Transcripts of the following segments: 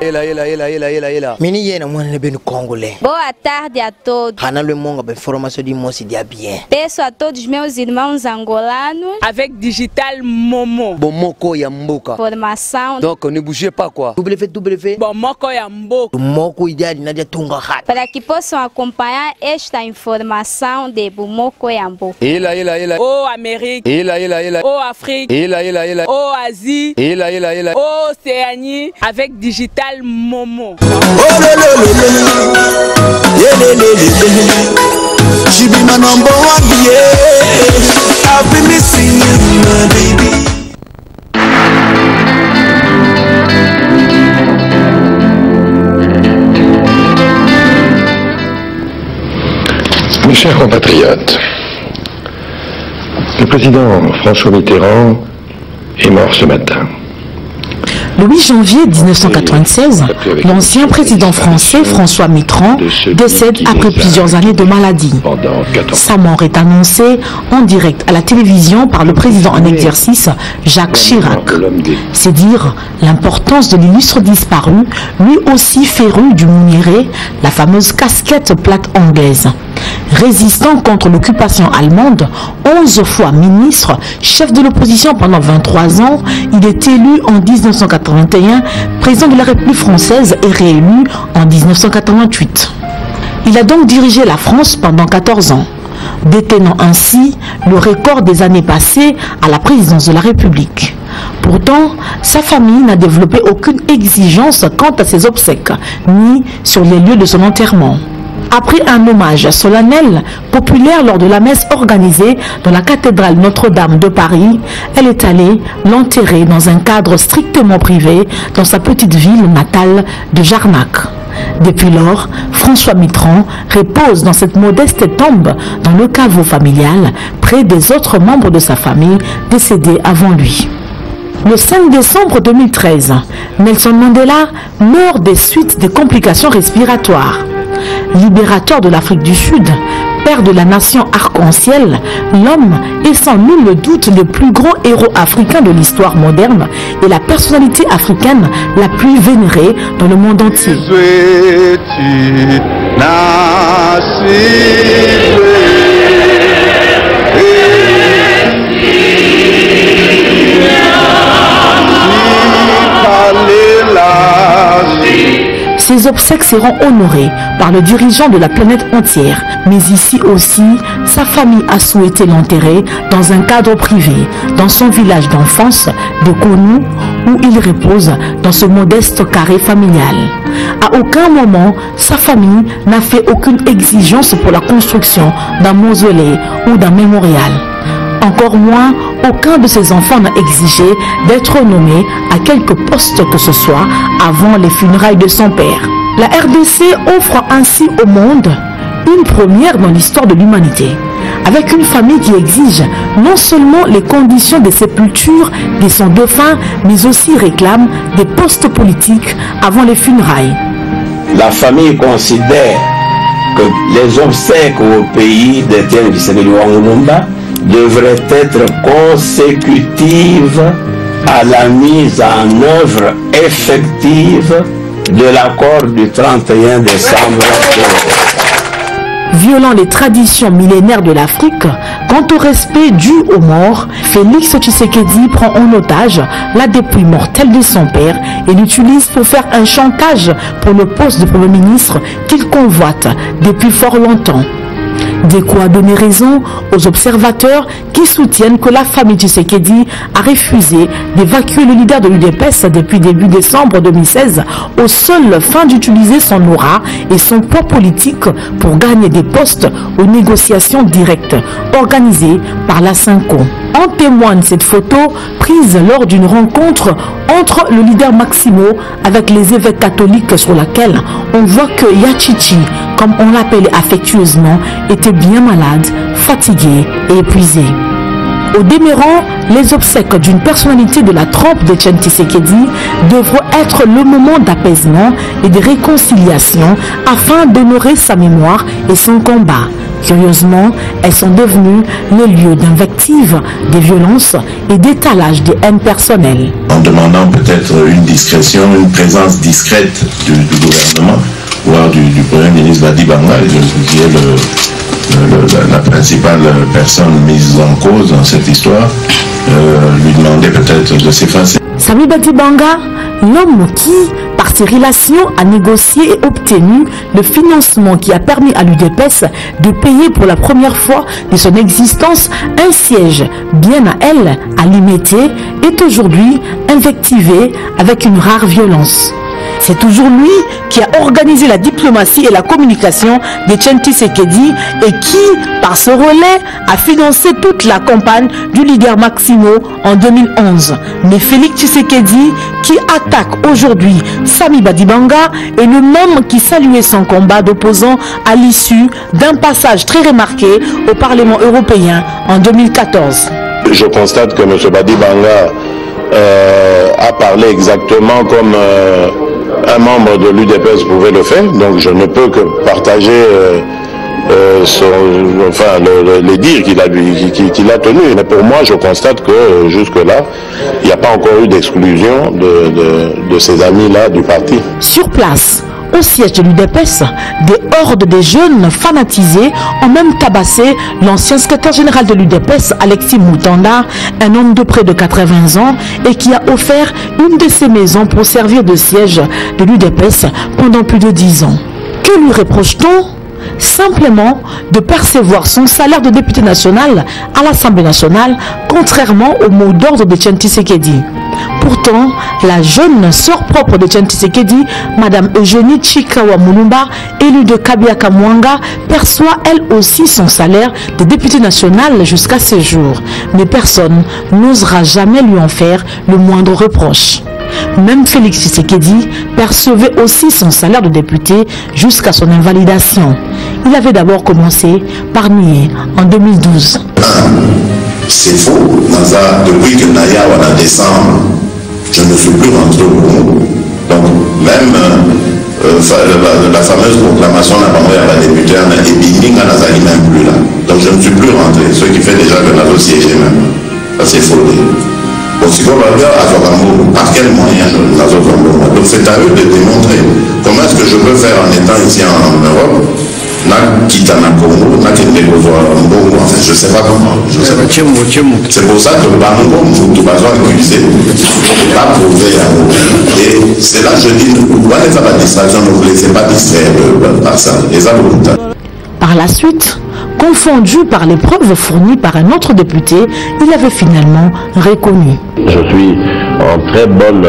Ela. Menina, mano, bem no Congolês. Boa tarde a todos. Hanalo monga bem formação de moço dia bien. Peço a todos meus irmãos angolanos. Avec Digital Momo. Bomoko ya mboka. Formação. Donc ne bougez pas quoi. www. Bomoko ya mboka. Bomoko ideal nadia tunga hat. Para que possam acompanhar esta informação de Bomoko ya mboka. Ela. Oh Amérique. Ela. Oh Afrique. Ela. Oh Asie. Ela. Oh Océanie. Avec Digital Momo. She be my number one, yeah. I've been missing you, my baby. Mes chers compatriotes, le président François Mitterrand est mort ce matin. Le 8 janvier 1996, l'ancien président français François Mitterrand décède après plusieurs années de maladie. Sa mort est annoncée en direct à la télévision par le président en exercice Jacques Chirac. C'est dire l'importance de l'illustre disparu, lui aussi féru du mouniéré, la fameuse casquette plate anglaise. Résistant contre l'occupation allemande, 11 fois ministre, chef de l'opposition pendant 23 ans, il est élu en 1981 président de la République française et réélu en 1988. Il a donc dirigé la France pendant 14 ans, détenant ainsi le record des années passées à la présidence de la République. Pourtant, sa famille n'a développé aucune exigence quant à ses obsèques, ni sur les lieux de son enterrement. Après un hommage solennel, populaire lors de la messe organisée dans la cathédrale Notre-Dame de Paris, elle est allée l'enterrer dans un cadre strictement privé dans sa petite ville natale de Jarnac. Depuis lors, François Mitterrand repose dans cette modeste tombe dans le caveau familial, près des autres membres de sa famille décédés avant lui. Le 5 décembre 2013, Nelson Mandela meurt des suites des complications respiratoires. Libérateur de l'Afrique du Sud, père de la nation arc-en-ciel, l'homme est sans nul doute le plus grand héros africain de l'histoire moderne et la personnalité africaine la plus vénérée dans le monde entier. Ses obsèques seront honorées par le dirigeant de la planète entière. Mais ici aussi, sa famille a souhaité l'enterrer dans un cadre privé, dans son village d'enfance de Kounou, où il repose dans ce modeste carré familial. À aucun moment, sa famille n'a fait aucune exigence pour la construction d'un mausolée ou d'un mémorial. Encore moins, aucun de ses enfants n'a exigé d'être nommé à quelque poste que ce soit avant les funérailles de son père. La RDC offre ainsi au monde une première dans l'histoire de l'humanité, avec une famille qui exige non seulement les conditions de sépulture de son défunt, mais aussi réclame des postes politiques avant les funérailles. La famille considère que les obsèques au pays d'Étienne Tshisekedi Lumumba devrait être consécutive à la mise en œuvre effective de l'accord du 31 décembre. Violant les traditions millénaires de l'Afrique, quant au respect dû aux morts, Félix Tshisekedi prend en otage la dépouille mortelle de son père et l'utilise pour faire un chantage pour le poste de Premier ministre qu'il convoite depuis fort longtemps. De quoi donner raison aux observateurs qui soutiennent que la famille Tshisekedi a refusé d'évacuer le leader de l'UDPS depuis début décembre 2016 aux seules fins d'utiliser son aura et son poids politique pour gagner des postes aux négociations directes organisées par la Cinco. En témoigne cette photo prise lors d'une rencontre entre le leader Maximo avec les évêques catholiques sur laquelle on voit que Yachichi, comme on l'appelait affectueusement, était bien malade, fatigué et épuisé. Au demeurant, les obsèques d'une personnalité de la trempe de Etienne Tshisekedi devront être le moment d'apaisement et de réconciliation afin d'honorer sa mémoire et son combat Curieusement, elles sont devenues le lieu d'invectives, des violences et d'étalage des haines personnelles. En demandant peut-être une discrétion, une présence discrète du gouvernement, voire du Premier ministre Badi Banga, qui est la principale personne mise en cause dans cette histoire, lui demander peut-être de s'effacer. Sami Badi Banga, l'homme qui, par ses relations, a négocié et obtenu le financement qui a permis à l'UDPS de payer pour la première fois de son existence un siège bien à elle, à Limité, est aujourd'hui invectivé avec une rare violence. C'est toujours lui qui a organisé la diplomatie et la communication d'Etienne Tshisekedi et qui, par ce relais, a financé toute la campagne du leader Maximo en 2011. Mais Félix Tshisekedi, qui attaque aujourd'hui Sami Badi Banga, est le même qui saluait son combat d'opposant à l'issue d'un passage très remarqué au Parlement européen en 2014. Je constate que M. Badi Banga a parlé exactement comme un membre de l'UDPS pouvait le faire, donc je ne peux que partager les dires qu'il a tenus. Mais pour moi, je constate que jusque-là, il n'y a pas encore eu d'exclusion de ces amis-là du parti. Sur place, au siège de l'UDPS, des hordes de jeunes fanatisés ont même tabassé l'ancien secrétaire général de l'UDPS, Alexis Moutanda, un homme de près de 80 ans et qui a offert une de ses maisons pour servir de siège de l'UDPS pendant plus de 10 ans. Que lui reproche-t-on? Simplement de percevoir son salaire de député national à l'Assemblée nationale, contrairement au mot d'ordre de Etienne Tshisekedi. Pourtant, la jeune sœur propre de Etienne Tshisekedi, Madame Eugénie Chikawa Mulumba, élue de Kabiaka Mwanga, perçoit elle aussi son salaire de député national jusqu'à ce jour. Mais personne n'osera jamais lui en faire le moindre reproche. Même Félix Tshisekedi percevait aussi son salaire de député jusqu'à son invalidation. Il avait d'abord commencé par nier en 2012. C'est faux. Depuis que Naya en décembre, je ne suis plus rentré au Congo. Donc même la fameuse proclamation de la députée et Bindinga n'a même plus là. Donc je ne suis plus rentré, ce qui fait déjà que nous avons siégé même. Ça c'est faux. Par quel moyen nous avons. Donc c'est à eux de démontrer comment est-ce que je peux faire en étant ici en Europe. Je ne sais pas comment. C'est pour ça que Bango, nous avons accusé, pas prouvé. Et c'est là que je dis, pourquoi les faire la distraction, ne vous laissez pas distraire par ça. Par la suite, confondu par les preuves fournies par un autre député, il avait finalement reconnu. Je suis en très bonne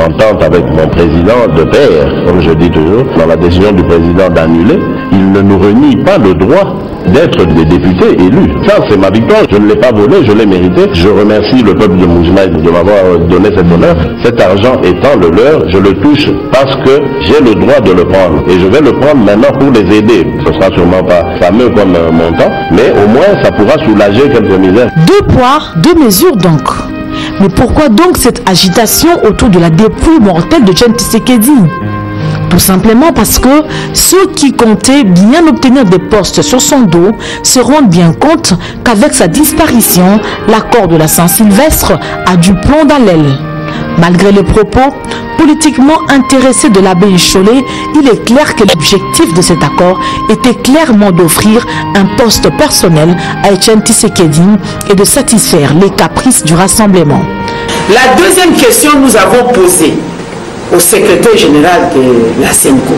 entente avec mon président de pair, comme je dis toujours, dans la décision du président d'annuler. Il ne nous renie pas le droit d'être des députés élus. Ça, c'est ma victoire. Je ne l'ai pas volé, je l'ai mérité. Je remercie le peuple de Moujmaï de m'avoir donné cet honneur. Cet argent étant le leur, je le touche parce que j'ai le droit de le prendre. Et je vais le prendre maintenant pour les aider. Ce sera sûrement pas fameux comme montant, mais au moins ça pourra soulager quelques misères. 2 poids, 2 mesures donc. Mais pourquoi donc cette agitation autour de la dépouille mortelle de Etienne Tshisekedi? Tout simplement parce que ceux qui comptaient bien obtenir des postes sur son dos se rendent bien compte qu'avec sa disparition, l'accord de la Saint-Sylvestre a du plomb dans l'aile. Malgré les propos politiquement intéressés de l'abbé Cholet, il est clair que l'objectif de cet accord était clairement d'offrir un poste personnel à Etienne Tshisekedi et de satisfaire les caprices du rassemblement. La deuxième question que nous avons posée au secrétaire général de la SENCO,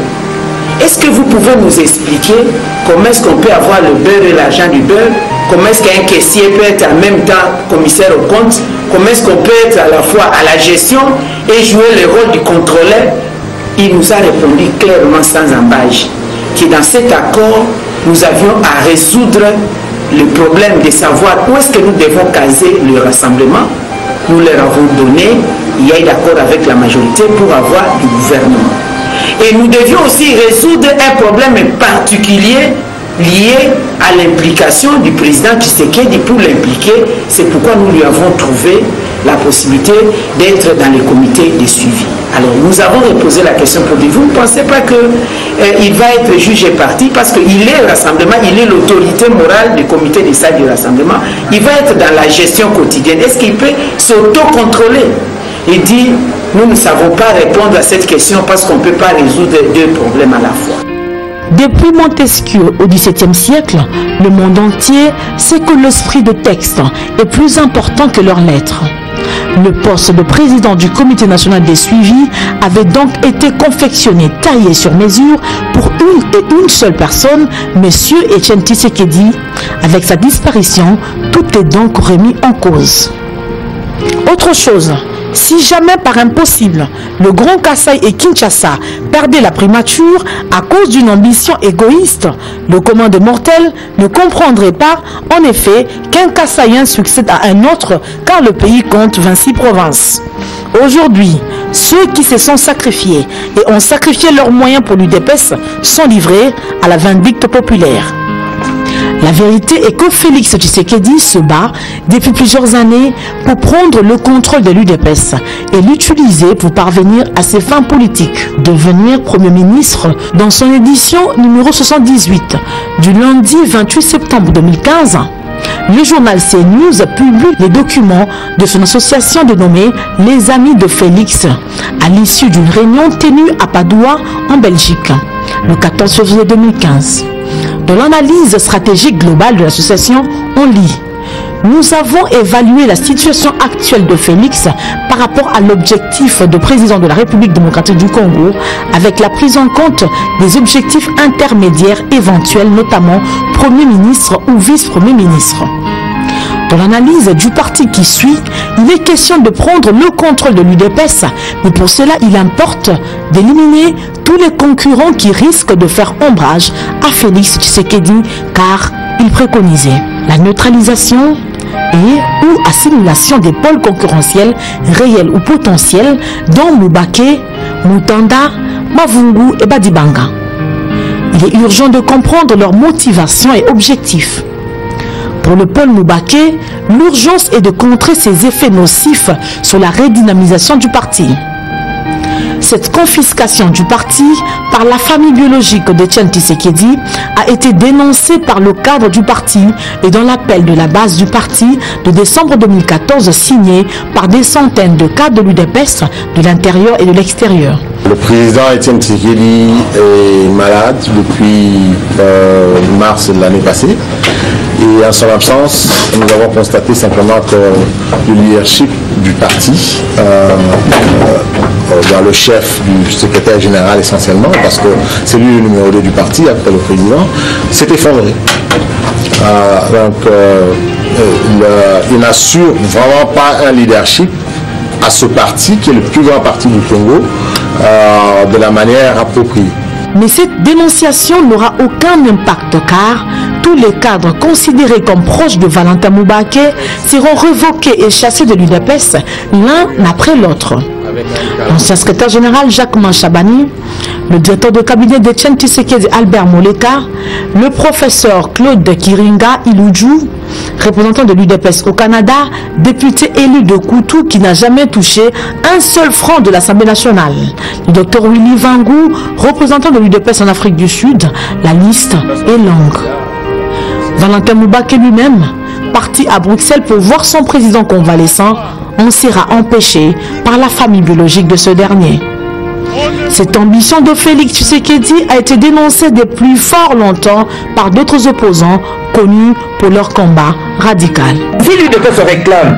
est-ce que vous pouvez nous expliquer comment est-ce qu'on peut avoir le beurre et l'argent du beurre? Comment est-ce qu'un caissier peut être en même temps commissaire au compte? Comment est-ce qu'on peut être à la fois à la gestion et jouer le rôle du contrôleur? Il nous a répondu clairement sans embâche que dans cet accord, nous avions à résoudre le problème de savoir où est-ce que nous devons caser le rassemblement. Nous leur avons donné, il y a eu d'accord avec la majorité pour avoir du gouvernement. Et nous devions aussi résoudre un problème particulier lié à l'implication du président Tshisekedi. Pour l'impliquer, c'est pourquoi nous lui avons trouvé la possibilité d'être dans les comités de suivi. Alors nous avons reposé la question pour dire, vous ne pensez pas qu'il va être jugé parti parce qu'il est au rassemblement, il est l'autorité morale du comité des sages du rassemblement, il va être dans la gestion quotidienne. Est-ce qu'il peut s'auto-contrôler? Il dit, nous ne savons pas répondre à cette question parce qu'on ne peut pas résoudre deux problèmes à la fois. Depuis Montesquieu au XVIIe siècle, le monde entier sait que l'esprit de texte est plus important que leurs lettres. Le poste de président du Comité national des suivis avait donc été confectionné, taillé sur mesure pour une seule personne, M. Etienne Tshisekedi. Avec sa disparition, tout est donc remis en cause. Autre chose, si jamais par impossible, le Grand Kasaï et Kinshasa perdaient la primature à cause d'une ambition égoïste, le commun des mortels ne comprendrait pas en effet qu'un Kasaïen succède à un autre car le pays compte 26 provinces. Aujourd'hui, ceux qui se sont sacrifiés et ont sacrifié leurs moyens pour l'UDPS sont livrés à la vindicte populaire. La vérité est que Félix Tshisekedi se bat depuis plusieurs années pour prendre le contrôle de l'UDPS et l'utiliser pour parvenir à ses fins politiques. Devenir Premier ministre dans son édition numéro 78 du lundi 28 septembre 2015, le journal CNews publie les documents de son association dénommée Les Amis de Félix à l'issue d'une réunion tenue à Padoua en Belgique le 14 février 2015. Dans l'analyse stratégique globale de l'association, on lit « Nous avons évalué la situation actuelle de Félix par rapport à l'objectif de président de la République démocratique du Congo avec la prise en compte des objectifs intermédiaires éventuels, notamment Premier ministre ou Vice-Premier ministre. » Dans l'analyse du parti qui suit, il est question de prendre le contrôle de l'UDPS, mais pour cela, il importe d'éliminer tous les concurrents qui risquent de faire ombrage à Félix Tshisekedi, car il préconisait la neutralisation et ou assimilation des pôles concurrentiels réels ou potentiels, dont Mubake, Mutanda, Mavungu et Badibanga. Il est urgent de comprendre leurs motivations et objectifs. Pour le pôle Mubake, l'urgence est de contrer ses effets nocifs sur la redynamisation du parti. Cette confiscation du parti par la famille biologique d'Etienne Tshisekedi a été dénoncée par le cadre du parti et dans l'appel de la base du parti de décembre 2014 signé par des centaines de cadres de l'UDPS de l'intérieur et de l'extérieur. Le président Etienne Tshisekedi est malade depuis mars de l'année passée. Et en son absence, nous avons constaté simplement que le leadership du parti, dans le chef du secrétaire général essentiellement, parce que c'est lui le numéro 2 du parti après le président, s'est effondré. Il n'assure vraiment pas un leadership à ce parti, qui est le plus grand parti du Congo, de la manière appropriée. Mais cette dénonciation n'aura aucun impact car tous les cadres considérés comme proches de Valentin Mubake seront revoqués et chassés de l'UDPS l'un après l'autre. L'ancien secrétaire général Jacques Manchabani, le directeur de cabinet d'Etienne Tshisekedi Albert Moleka, le professeur Claude Kiringa Iloudjou, représentant de l'UDPS au Canada, député élu de Koutou qui n'a jamais touché un seul franc de l'Assemblée nationale, le docteur Willy Vangou, représentant de l'UDPS en Afrique du Sud, la liste est longue. Valentin Mubake lui-même, parti à Bruxelles pour voir son président convalescent, en sera empêché par la famille biologique de ce dernier. Cette ambition de Félix Tshisekedi a été dénoncée depuis fort longtemps par d'autres opposants connus pour leur combat radical. Si l'UDPS se réclame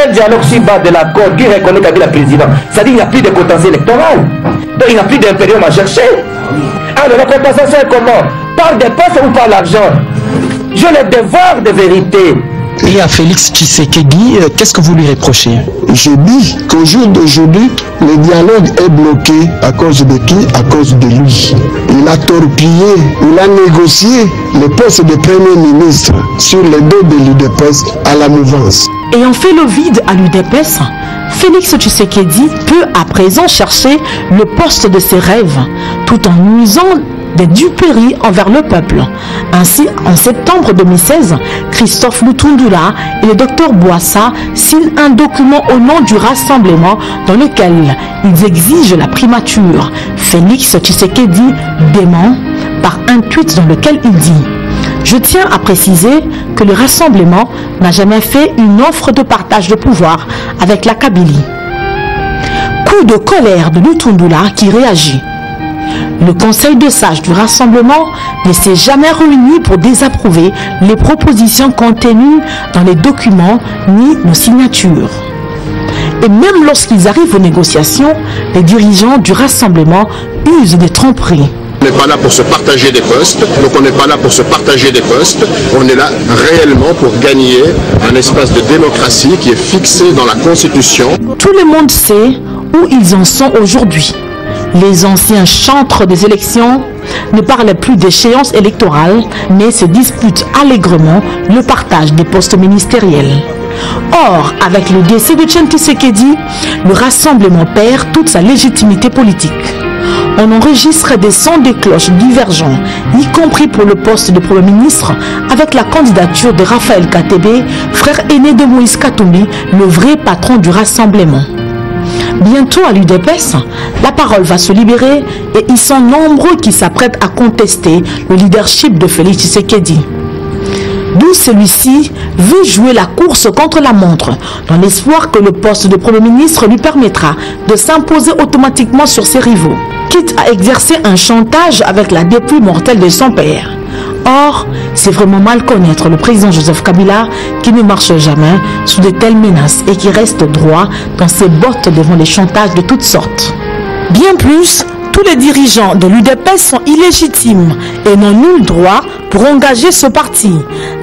un dialogue sur base de l'accord qui reconnaît Kabila président, c'est-à-dire qu'il n'y a plus de potentiel électoral, donc il n'y a plus d'impérium à chercher. Alors la compensation est comment? Par des postes ou par l'argent? Je le devoir de vérité. Et à Félix Tshisekedi, qu'est-ce que vous lui reprochez? Je dis qu'au jour d'aujourd'hui, le dialogue est bloqué à cause de qui? À cause de lui. Il a torpillé, il a négocié le poste de Premier ministre sur les dos de l'UDPS à la mouvance. Ayant fait le vide à l'UDPS, Félix Tshisekedi peut à présent chercher le poste de ses rêves, tout en usant des duperies envers le peuple. Ainsi, en septembre 2016, Christophe Lutundula et le docteur Boissa signent un document au nom du rassemblement dans lequel ils exigent la primature. Félix Tshisekedi dément par un tweet dans lequel il dit « Je tiens à préciser que le rassemblement n'a jamais fait une offre de partage de pouvoir avec la Kabylie. » Coup de colère de Lutundula qui réagit. Le conseil de sages du rassemblement ne s'est jamais réuni pour désapprouver les propositions contenues dans les documents ni nos signatures. Et même lorsqu'ils arrivent aux négociations, les dirigeants du rassemblement usent des tromperies. On n'est pas là pour se partager des postes, donc on n'est pas là pour se partager des postes, on est là réellement pour gagner un espace de démocratie qui est fixé dans la Constitution. Tout le monde sait où ils en sont aujourd'hui. Les anciens chantres des élections ne parlent plus d'échéances électorales, mais se disputent allègrement le partage des postes ministériels. Or, avec le décès de Etienne Tshisekedi, le rassemblement perd toute sa légitimité politique. On enregistre des sons de cloches divergents, y compris pour le poste de Premier ministre, avec la candidature de Raphaël Katebe, frère aîné de Moïse Katumbi, le vrai patron du rassemblement. Bientôt à l'UDPS, la parole va se libérer et ils sont nombreux qui s'apprêtent à contester le leadership de Félix Tshisekedi. D'où celui-ci veut jouer la course contre la montre, dans l'espoir que le poste de Premier ministre lui permettra de s'imposer automatiquement sur ses rivaux, quitte à exercer un chantage avec la dépouille mortelle de son père. Or, c'est vraiment mal connaître le président Joseph Kabila qui ne marche jamais sous de telles menaces et qui reste droit dans ses bottes devant les chantages de toutes sortes. Bien plus, tous les dirigeants de l'UDPS sont illégitimes et n'ont nul droit pour engager ce parti.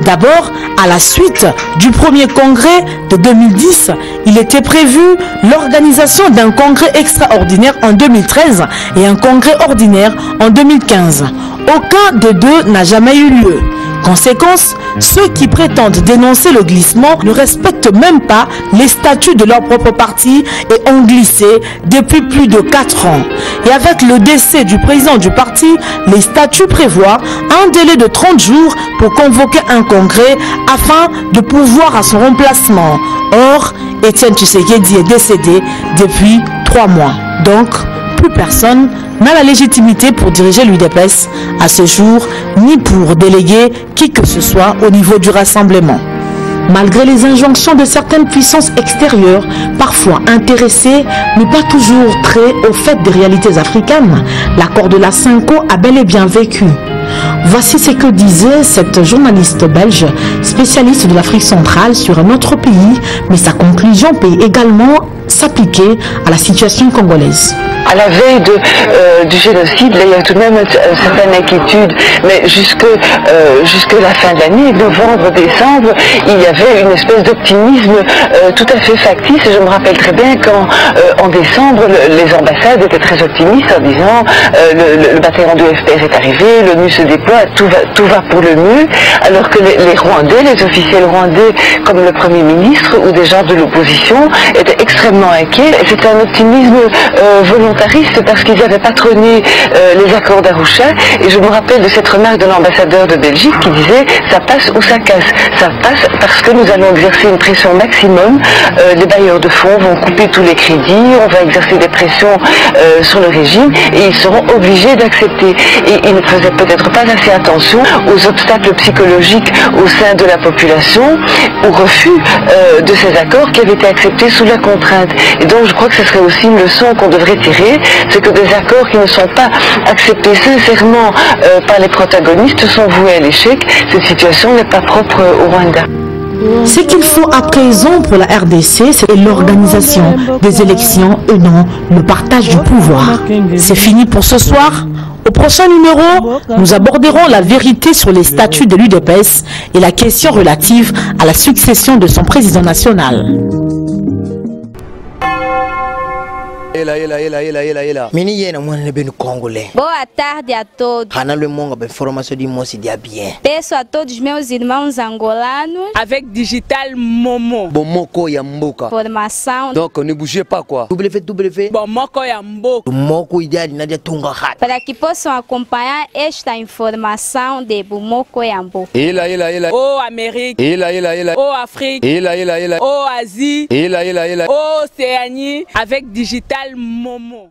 D'abord, à la suite du premier congrès de 2010, il était prévu l'organisation d'un congrès extraordinaire en 2013 et un congrès ordinaire en 2015. Aucun des deux n'a jamais eu lieu. Conséquence, ceux qui prétendent dénoncer le glissement ne respectent même pas les statuts de leur propre parti et ont glissé depuis plus de 4 ans. Et avec le décès du président du parti, les statuts prévoient un délai de 30 jours pour convoquer un congrès afin de pourvoir à son remplacement. Or, Etienne Tshisekedi est décédé depuis 3 mois. Donc, plus personne n'a la légitimité pour diriger l'UDPS à ce jour, ni pour déléguer qui que ce soit au niveau du rassemblement. Malgré les injonctions de certaines puissances extérieures, parfois intéressées, mais pas toujours très au fait des réalités africaines, l'accord de la Cinco a bel et bien vécu. Voici ce que disait cette journaliste belge, spécialiste de l'Afrique centrale sur un autre pays, mais sa conclusion peut également s'appliquer à la situation congolaise. À la veille du génocide, là, il y a tout de même une certaine inquiétude, mais jusque la fin de l'année, novembre, décembre, il y avait une espèce d'optimisme tout à fait factice. Et je me rappelle très bien quand, en décembre, les ambassades étaient très optimistes en disant le bataillon de FPR est arrivé, l'ONU se déploie, tout va pour le mieux, alors que les Rwandais, les officiels rwandais, comme le Premier ministre ou des gens de l'opposition, étaient extrêmement inquiets. C'était un optimisme volontariste parce qu'ils avaient patronné les accords d'Arusha, et je me rappelle de cette remarque de l'ambassadeur de Belgique qui disait ça passe ou ça casse. Ça passe parce que nous allons exercer une pression maximum, les bailleurs de fonds vont couper tous les crédits, on va exercer des pressions sur le régime et ils seront obligés d'accepter. Et ils ne faisaient peut-être pas assez attention aux obstacles psychologiques au sein de la population, au refus de ces accords qui avaient été acceptés sous la contrainte. Et donc je crois que ce serait aussi une leçon qu'on devrait tirer, c'est que des accords qui ne sont pas acceptés sincèrement par les protagonistes sont voués à l'échec. Cette situation n'est pas propre au Rwanda. Ce qu'il faut à présent pour la RDC, c'est l'organisation des élections et non le partage du pouvoir. C'est fini pour ce soir. Au prochain numéro, nous aborderons la vérité sur les statuts de l'UDPS et la question relative à la succession de son président national. Mini yena mwana bem congolais. Boa tarde a todos. Hanalwe monga be formação de moço dia bien. Peço a todos os meus irmãos angolanos. Avec Digital Momo. Bomoko ya mboka. Formação. Donc ne bougez pas quoi. www. Bomoko ya mboka. Moko idade nadia tunga hat. Para que possam acompanhar esta informação de Bomoko ya mboka. Oh Amérique. Oh Afrique. Oh Asie. Oh Océanie. Avec Digital Momo.